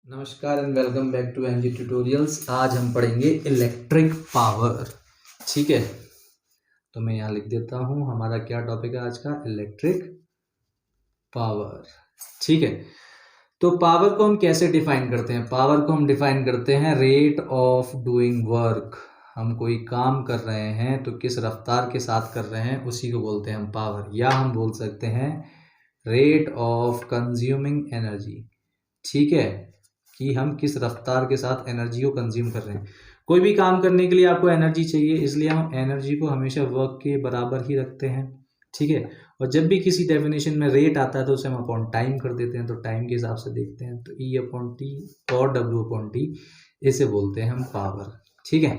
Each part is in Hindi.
नमस्कार and welcome back to NG tutorials. आज हम पढ़ेंगे इलेक्ट्रिक पावर। ठीक है, तो मैं यहाँ लिख देता हूँ हमारा क्या टॉपिक है आज का, इलेक्ट्रिक पावर। ठीक है, तो पावर को हम कैसे डिफाइन करते हैं? पावर को हम डिफाइन करते हैं रेट ऑफ डूइंग वर्क। हम कोई काम कर रहे हैं तो किस रफ्तार के साथ कर रहे हैं उसी को बोलते हैं हम पावर, या हम बोल सकते हैं रेट ऑफ कंज्यूमिंग एनर्जी। ठीक है, कि हम किस रफ्तार के साथ एनर्जी को कंज्यूम कर रहे हैं। कोई भी काम करने के लिए आपको एनर्जी चाहिए, इसलिए हम एनर्जी को हमेशा वर्क के बराबर ही रखते हैं। ठीक है, और जब भी किसी डेफिनेशन में रेट आता है तो उसे हम अपॉन टाइम कर देते हैं, तो टाइम के हिसाब से देखते हैं तो ई अपॉन टी और डब्ल्यू अपॉन टी, इसे बोलते हैं हम पावर। ठीक है,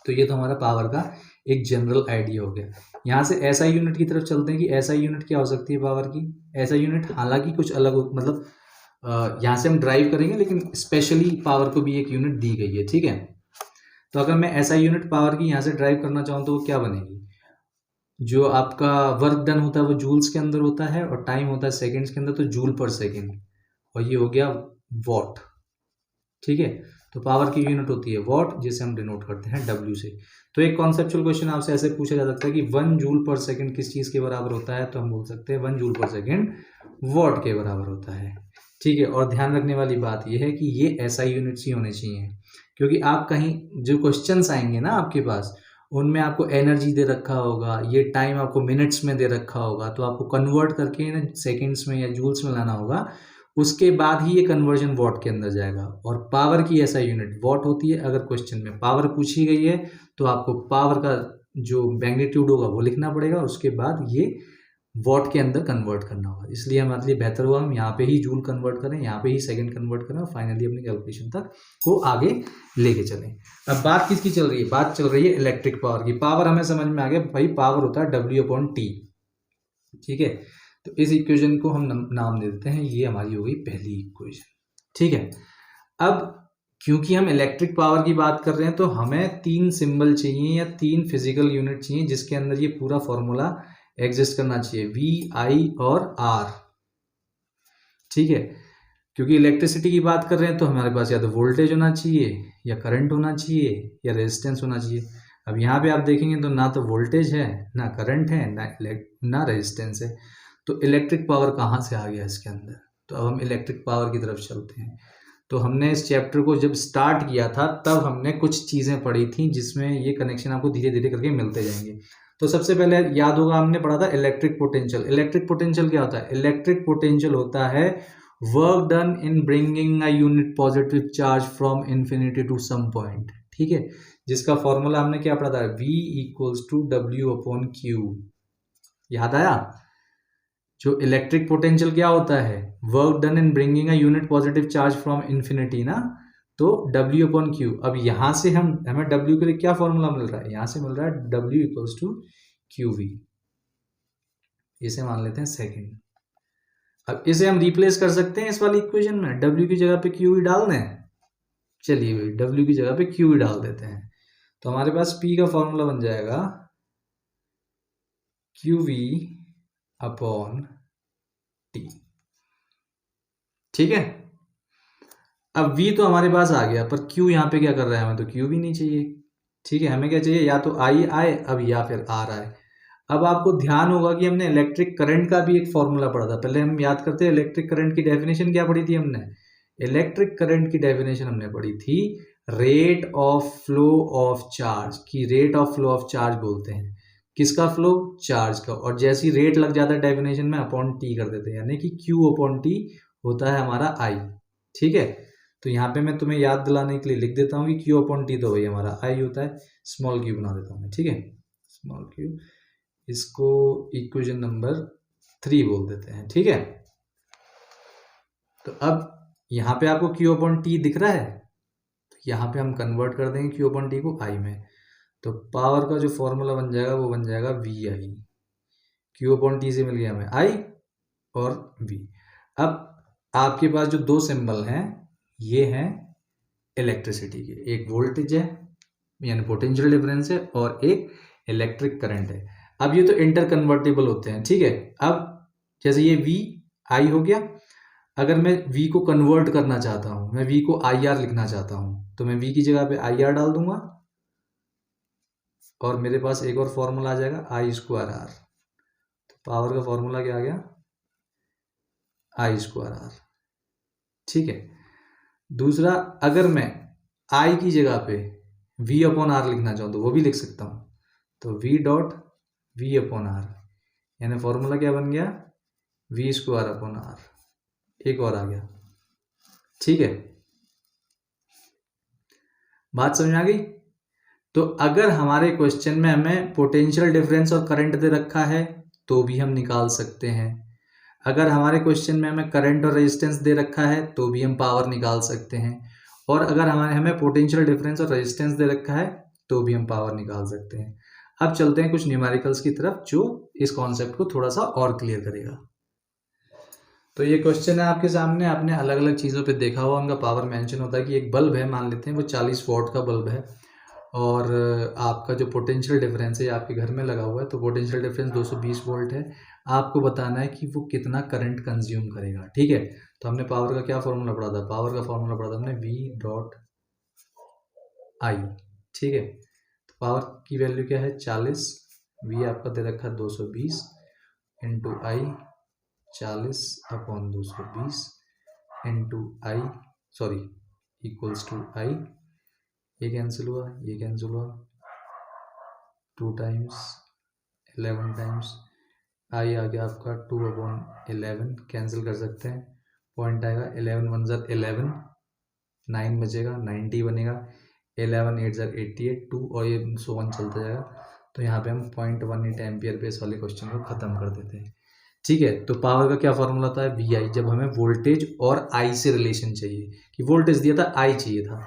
तो ये तो हमारा पावर का एक जनरल आइडिया हो गया। यहाँ से एसआई यूनिट की तरफ चलते हैं कि एसआई यूनिट क्या हो सकती है पावर की। एसआई यूनिट हालांकि कुछ अलग मतलब यहाँ से हम ड्राइव करेंगे, लेकिन स्पेशली पावर को भी एक यूनिट दी गई है। ठीक है, तो अगर मैं एसआई यूनिट पावर की यहाँ से ड्राइव करना चाहूँ तो वो क्या बनेगी? जो आपका वर्क डन होता है वो जूल्स के अंदर होता है और टाइम होता है सेकेंड्स के अंदर, तो जूल पर सेकेंड, और ये हो गया वॉट। ठीक है, तो पावर की यूनिट होती है वॉट, जिसे हम डिनोट करते हैं डब्ल्यू से। तो एक कॉन्सेप्चुअल क्वेश्चन आपसे ऐसे पूछा जा सकता है कि 1 जूल पर सेकेंड किस चीज़ के बराबर होता है, तो हम बोल सकते हैं 1 जूल पर सेकेंड वॉट के बराबर होता है। ठीक है, और ध्यान रखने वाली बात यह है कि ये एसआई यूनिट्स ही होने चाहिए, क्योंकि आप कहीं जो क्वेश्चंस आएंगे ना आपके पास, उनमें आपको एनर्जी दे रखा होगा, ये टाइम आपको मिनट्स में दे रखा होगा, तो आपको कन्वर्ट करके ना सेकेंड्स में या जूल्स में लाना होगा। उसके बाद ही ये कन्वर्जन वॉट के अंदर जाएगा, और पावर की ऐसा यूनिट वॉट होती है। अगर क्वेश्चन में पावर पूछी गई है तो आपको पावर का जो मैग्नीट्यूड होगा वो लिखना पड़ेगा, और उसके बाद ये वॉट के अंदर कन्वर्ट करना होगा। इसलिए हमारे लिए बेहतर होगा हम यहाँ पे ही जूल कन्वर्ट करें, यहाँ पे ही सेकंड कन्वर्ट करें, और फाइनली अपनी कैलकुलेशन तक को आगे लेके चलें। अब बात किसकी चल रही है? बात चल रही है इलेक्ट्रिक पावर की। पावर हमें समझ में आ गया भाई, पावर होता है डब्ल्यू अपॉन टी। ठीक है, तो इस इक्वेशन को हम नाम दे देते हैं, ये हमारी हो गई पहली इक्वेशन। ठीक है, अब क्योंकि हम इलेक्ट्रिक पावर की बात कर रहे हैं तो हमें 3 सिंबल चाहिए या 3 फिजिकल यूनिट चाहिए जिसके अंदर ये पूरा फॉर्मूला एग्जिस्ट करना चाहिए, वी, आई और आर। ठीक है, क्योंकि इलेक्ट्रिसिटी की बात कर रहे हैं तो हमारे पास या तो वोल्टेज होना चाहिए, या करंट होना चाहिए, या रेजिस्टेंस होना चाहिए। अब यहाँ पे आप देखेंगे तो ना तो वोल्टेज है, ना करंट है, ना रेजिस्टेंस है, तो इलेक्ट्रिक पावर कहाँ से आ गया इसके अंदर? तो अब हम इलेक्ट्रिक पावर की तरफ चलते हैं। तो हमने इस चैप्टर को जब स्टार्ट किया था तब हमने कुछ चीज़ें पढ़ी थी जिसमें ये कनेक्शन आपको धीरे धीरे करके मिलते जाएंगे। तो सबसे पहले याद होगा हमने पढ़ा था इलेक्ट्रिक पोटेंशियल। इलेक्ट्रिक पोटेंशियल क्या होता है? इलेक्ट्रिक पोटेंशियल होता है work done in bringing a unit positive charge from infinity to some point. ठीक है, जिसका फॉर्मूला हमने क्या पढ़ा था? V equals to W upon Q. याद आया? जो इलेक्ट्रिक पोटेंशियल क्या होता है? Work done in bringing a unit positive charge from infinity ना, तो W अपॉन क्यू। अब यहाँ से हमें W के लिए क्या फॉर्मूला मिल रहा है? यहाँ से मिल रहा है W equals to Q V. इसे मान लेते हैं सेकेंड। अब इसे हम रिप्लेस कर सकते हैं इस वाली इक्वेशन में, W की जगह पे क्यू वी डाल दें। चलिए भाई, W की जगह पे क्यू वी डाल देते हैं, तो हमारे पास P का फॉर्मूला बन जाएगा क्यू वी अपॉन टी। ठीक है, अब V तो हमारे पास आ गया, पर Q यहाँ पे क्या कर रहा है? हमें तो Q भी नहीं चाहिए। ठीक है, हमें क्या चाहिए? या तो I आए अब, या फिर R आए। अब आपको ध्यान होगा कि हमने इलेक्ट्रिक करंट का भी एक फॉर्मूला पढ़ा था। पहले हम याद करते हैं इलेक्ट्रिक करंट की डेफिनेशन क्या पढ़ी थी हमने? इलेक्ट्रिक करंट की डेफिनेशन हमने पढ़ी थी rate of flow of charge की। Rate of flow of charge बोलते हैं किसका? फ्लो, चार्ज का। और जैसी रेट लग जाता है डेफिनेशन में अपॉन टी कर देते हैं, यानी कि Q अपॉन टी होता है हमारा I। ठीक है, तो यहाँ पे मैं तुम्हें याद दिलाने के लिए लिख देता हूँ कि Q अपॉन टी तो वही हमारा I होता है। स्मॉल q बना देता हूँ मैं। ठीक है, स्मॉल q, इसको इक्वेशन नंबर 3 बोल देते हैं। ठीक है, तो अब यहाँ पे आपको Q अपॉन टी दिख रहा है, तो यहाँ पे हम कन्वर्ट कर देंगे Q अपॉन टी को I में। तो पावर का जो फॉर्मूला बन जाएगा वो बन जाएगा V I. Q upon T से मिल गया हमें I और V। अब आपके पास जो 2 सिंबल हैं ये हैं इलेक्ट्रिसिटी के, एक वोल्टेज है यानी पोटेंशियल डिफरेंस है, और एक इलेक्ट्रिक करंट है। अब ये तो इंटर कन्वर्टेबल होते हैं। ठीक है, अब जैसे ये वी आई हो गया, अगर मैं v को कन्वर्ट करना चाहता हूँ, मैं v को IR लिखना चाहता हूँ, तो मैं v की जगह पे IR डाल दूंगा और मेरे पास एक और फॉर्मूला आ जाएगा I²R। तो पावर का फॉर्मूला क्या आ गया, I²R। ठीक है। दूसरा, अगर मैं I की जगह पे V/R लिखना चाहूँ तो वो भी लिख सकता हूँ, तो V.V/R, यानी फॉर्मूला क्या बन गया, V²/R। एक और आ गया। ठीक है, बात समझ में आ गई। तो अगर हमारे क्वेश्चन में हमें पोटेंशियल डिफरेंस और करंट दे रखा है तो भी हम निकाल सकते हैं। अगर हमारे क्वेश्चन में हमें करंट और रेजिस्टेंस दे रखा है तो भी हम पावर निकाल सकते हैं। और अगर हमें पोटेंशियल डिफरेंस और रेजिस्टेंस दे रखा है तो भी हम पावर निकाल सकते हैं। अब चलते हैं कुछ न्यूमेरिकल्स की तरफ जो इस कॉन्सेप्ट को थोड़ा सा और क्लियर करेगा। तो ये क्वेश्चन है आपके सामने, आपने अलग अलग चीज़ों पे देखा हुआ, उनका पावर मेंशन होता है कि एक बल्ब है, मान लेते हैं वो 40 वॉट का बल्ब है और आपका जो पोटेंशियल डिफरेंस है आपके घर में लगा हुआ है, तो पोटेंशियल डिफरेंस 220 वोल्ट है। आपको बताना है कि वो कितना करंट कंज्यूम करेगा। ठीक है, तो हमने पावर का क्या फॉर्मूला पढ़ा था, पावर का फॉर्मूला पढ़ा था हमने V.I। ठीक है, तो पावर की वैल्यू क्या है 40, V आपका दे रखा है 220 into I 40/220 into I sorry equals to I. ये कैंसिल हुआ, ये कैंसिल हुआ, 2 टाइम्स 11 टाइम्स आई आ गया आपका 2/11, कैंसिल कर सकते हैं, पॉइंट आएगा 11 1 ज़र 11, 9 बचेगा 90 बनेगा, 11 8 ज़र 88, 2 और ये 100 चलता जाएगा। तो यहाँ पे हम 0.18 एम्पियर पे इस वाले क्वेश्चन को ख़त्म कर देते हैं। ठीक है, तो पावर का क्या फॉर्मूला था VI, जब हमें वोल्टेज और I से रिलेशन चाहिए कि वोल्टेज दिया था I चाहिए था,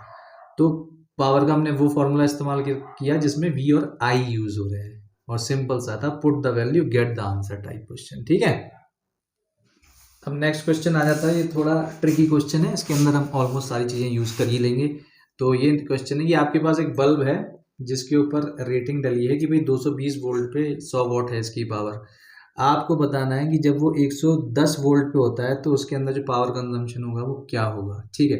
तो पावर का हमने वो फॉर्मूला इस्तेमाल किया जिसमें V और I यूज हो रहे हैं और सिंपल सा था, put the value get the answer type question. ठीक है, अब नेक्स्ट क्वेश्चन आ जाता है, ये थोड़ा ट्रिकी क्वेश्चन है, इसके अंदर हम ऑलमोस्ट सारी चीज़ें यूज कर ही लेंगे। तो ये क्वेश्चन है कि आपके पास एक बल्ब है जिसके ऊपर रेटिंग डली है कि भाई 220 वोल्ट पे 100 वॉट है इसकी पावर। आपको बताना है कि जब वो 110 वोल्ट पे होता है तो उसके अंदर जो पावर कंजम्पशन होगा वो क्या होगा। ठीक है,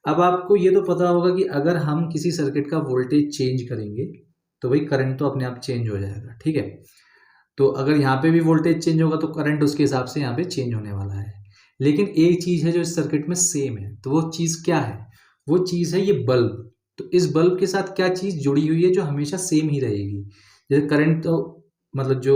अब आपको ये तो पता होगा कि अगर हम किसी सर्किट का वोल्टेज चेंज करेंगे तो भाई करंट तो अपने आप चेंज हो जाएगा। ठीक है, तो अगर यहाँ पे भी वोल्टेज चेंज होगा तो करंट उसके हिसाब से यहाँ पे चेंज होने वाला है। लेकिन एक चीज़ है जो इस सर्किट में सेम है, तो वो चीज़ क्या है, वो चीज़ है ये बल्ब। तो इस बल्ब के साथ क्या चीज़ जुड़ी हुई है जो हमेशा सेम ही रहेगी। जैसे करंट तो मतलब जो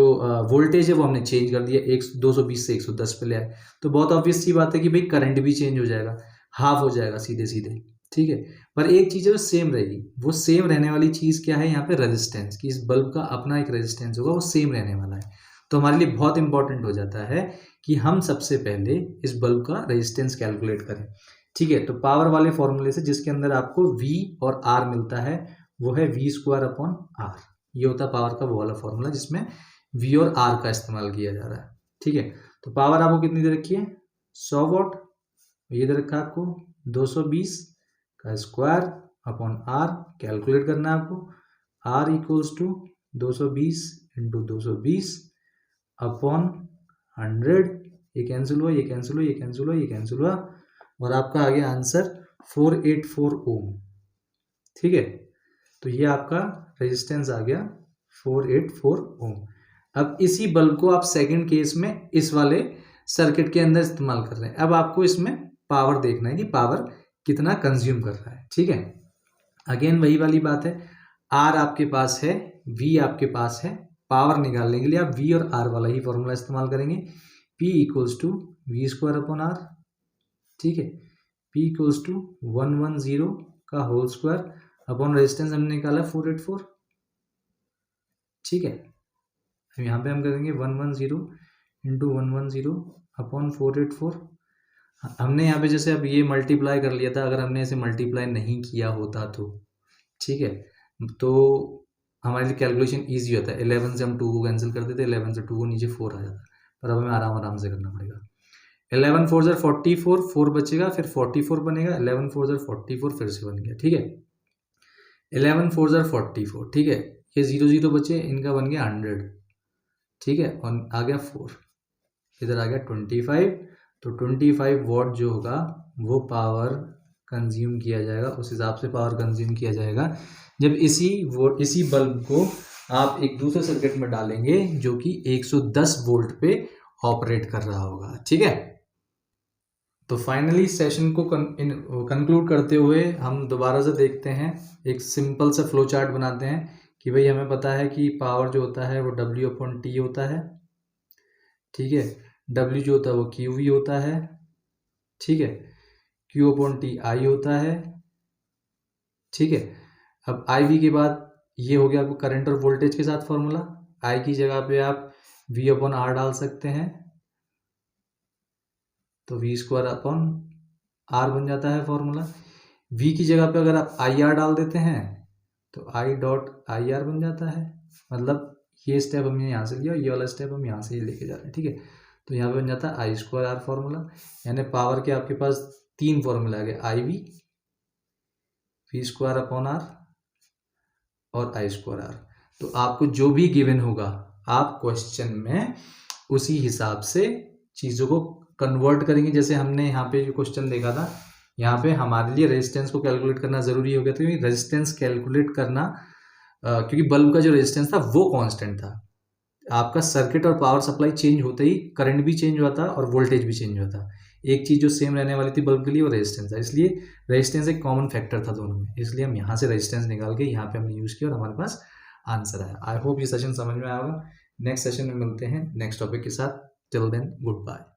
वोल्टेज है वो हमने चेंज कर दिया, 220 से 110 पे ले आए, तो बहुत ऑब्वियस सी बात है कि भाई करंट भी चेंज हो जाएगा, हाफ हो जाएगा सीधे सीधे। ठीक है, पर एक चीज़ है वो सेम रहेगी, वो सेम रहने वाली चीज़ क्या है यहाँ पे, रेजिस्टेंस, कि इस बल्ब का अपना एक रेजिस्टेंस होगा वो सेम रहने वाला है। तो हमारे लिए बहुत इंपॉर्टेंट हो जाता है कि हम सबसे पहले इस बल्ब का रेजिस्टेंस कैलकुलेट करें। ठीक है, तो पावर वाले फॉर्मूले से जिसके अंदर आपको V और R मिलता है वो है V²/R। ये होता है पावर का वो वाला फॉर्मूला जिसमें V और R का इस्तेमाल किया जा रहा है। ठीक है, तो पावर आपको कितनी दे रखी है 100 वॉट, ये दे रखा है आपको 220 का स्क्वायर अपॉन R, कैलकुलेट करना है आपको, R equals to 220 into 220 upon 100, ये कैंसिल हुआ, ये कैंसिल हुआ, ये कैंसिल हुआ, ये कैंसिल हुआ, और आपका आ गया आंसर 484 ओम। ठीक है, तो ये आपका रेजिस्टेंस आ गया 484 ओम। अब इसी बल्ब को आप सेकंड केस में इस वाले सर्किट के अंदर इस्तेमाल कर रहे हैं। अब आपको इसमें पावर देखना है कि पावर कितना कंज्यूम कर रहा है। ठीक है, अगेन वही वाली बात है, आर आपके पास है, वी आपके पास है, पावर निकालने के लिए आप वी और आर वाला ही फॉर्मूला इस्तेमाल करेंगे, P इक्वल्स टू V²/R। ठीक है, P इक्वल्स टू 110 का होल स्क्वायर अपॉन रेजिस्टेंस हमने निकाला 484। ठीक है, यहाँ पे हम करेंगे 110 इंटू 110 अपॉन 484। हमने यहाँ पे जैसे अब ये मल्टीप्लाई कर लिया था, अगर हमने ऐसे मल्टीप्लाई नहीं किया होता तो ठीक है, तो हमारे लिए कैलकुलेशन ईजी होता है। 11 से हम 2 को कैंसिल कर देते, 11 से 2 को नीचे 4 आ जाता, पर अब हमें आराम आराम से करना पड़ेगा। 11 4 ज़र 44, 4 बचेगा, फिर 44 बनेगा, 11 4 ज़र 44 फिर से बन गया। ठीक है, 11 4 ज़र 44। ठीक है, ये 0 0 बचे, इनका बन गया 100। ठीक है, और आ गया 4, इधर आ गया 25, तो 25 वॉट जो होगा वो पावर कंज्यूम किया जाएगा, उस हिसाब से पावर कंज्यूम किया जाएगा जब इसी बल्ब को आप एक दूसरे सर्किट में डालेंगे जो कि 110 वोल्ट पे ऑपरेट कर रहा होगा। ठीक है, तो फाइनली सेशन को कंक्लूड करते हुए हम दोबारा से देखते हैं, एक सिंपल सा फ्लो चार्ट बनाते हैं कि भाई हमें पता है कि पावर जो होता है वो W/T होता है। ठीक है, W जो होता है वो QV होता है। ठीक है, Q/T I होता है। ठीक है, अब IV के बाद ये हो गया आपको करंट और वोल्टेज के साथ फॉर्मूला। I की जगह पे आप V/R डाल सकते हैं, तो V²/R बन जाता है फॉर्मूला। V की जगह पे अगर आप IR डाल देते हैं तो I.IR बन जाता है। मतलब ये स्टेप हमने यहाँ से लिया और ये वाला स्टेप हम यहाँ से ही लेके जा रहे हैं। ठीक है, तो यहाँ पे बन जाता है I²R फॉर्मूला, यानी पावर के आपके पास 3 फॉर्मूला आ गए, IV, V²/R और I²R। तो आपको जो भी गिवन होगा आप क्वेश्चन में उसी हिसाब से चीज़ों को कन्वर्ट करेंगे। जैसे हमने यहाँ पे जो क्वेश्चन देखा था, यहाँ पे हमारे लिए रेजिस्टेंस को कैलकुलेट करना ज़रूरी हो गया था, क्योंकि रेजिस्टेंस कैलकुलेट करना क्योंकि बल्ब का जो रेजिस्टेंस था वो कांस्टेंट था। आपका सर्किट और पावर सप्लाई चेंज होते ही करंट भी चेंज हुआ था और वोल्टेज भी चेंज हुआ था। एक चीज़ जो सेम रहने वाली थी बल्ब के लिए वो रेजिस्टेंस था, इसलिए रेजिस्टेंस एक कॉमन फैक्टर था दोनों में, इसलिए हम यहाँ से रेजिस्टेंस निकाल के यहाँ पे हमने यूज़ किया और हमारे पास आंसर आया। आई होप ये सेशन समझ में आया होगा। नेक्स्ट सेशन में मिलते हैं नेक्स्ट टॉपिक के साथ। Till then good bye.